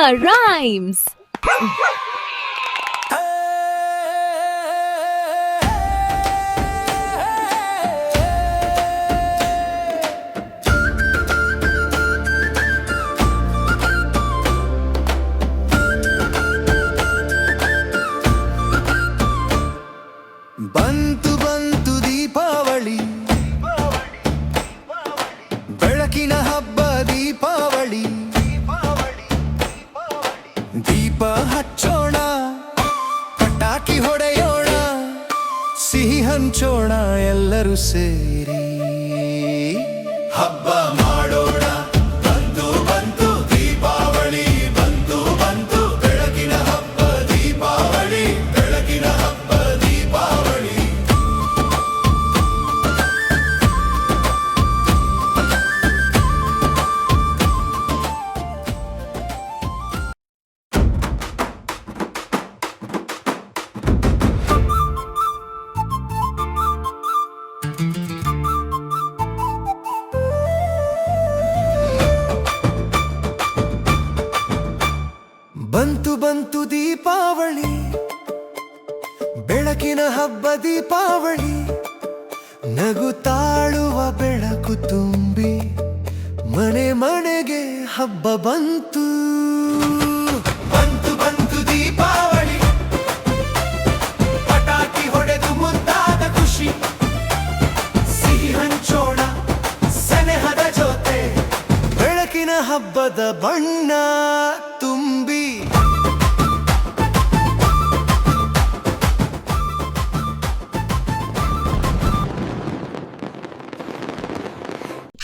Super Rhymes. ಬಂತು ಬಂತು ದೀಪಾವಳಿ, ಬೆಳಕಿನ ಹಬ್ಬ ದೀಪಾವಳಿ. ದೀಪ ಹಚ್ಚೋಣ, ಪಟಾಕಿ ಹೊಡೆಯೋಣ, ಸಿಹಿ ಹಂಚೋಣ ಎಲ್ಲರೂ ಸೇರಿ ಹಬ್ಬ ಮಾಡೋಣ. ಬಂತು ಬಂತು ದೀಪಾವಳಿ, ಬಂತು ಬಂತು ಬೆಳಕಿನ ಹಬ್ಬ ದೀಪಾವಳಿ, ಬೆಳಕಿನ ಹಬ್ಬ ದೀಪಾವಳಿ. ಬಂತು ಬಂತು ದೀಪಾವಳಿ, ಬೆಳಕಿನ ಹಬ್ಬ ದೀಪಾವಳಿ. ನಗುತ್ತಾಳುವ ಬೆಳಕು ತುಂಬಿ ಮನೆ ಮನೆಗೆ ಹಬ್ಬ ಬಂತು. ಬಂತು ಬಂತು ದೀಪಾವಳಿ, ಪಟಾಕಿ ಹೊಡೆದು ಮುದ್ದಾದ ಖುಷಿ, ಸಿಹಿ ಹಂಚೋಣ ಸನೆಹದ ಜೊತೆ, ಬೆಳಕಿನ ಹಬ್ಬದ ಬಣ್ಣ ತುಂಬಿ.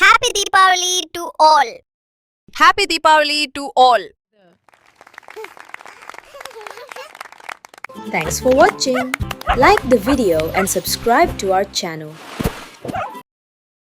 Happy Deepavali to all. Happy Deepavali to all. Thanks for watching. Like the video and subscribe to our channel.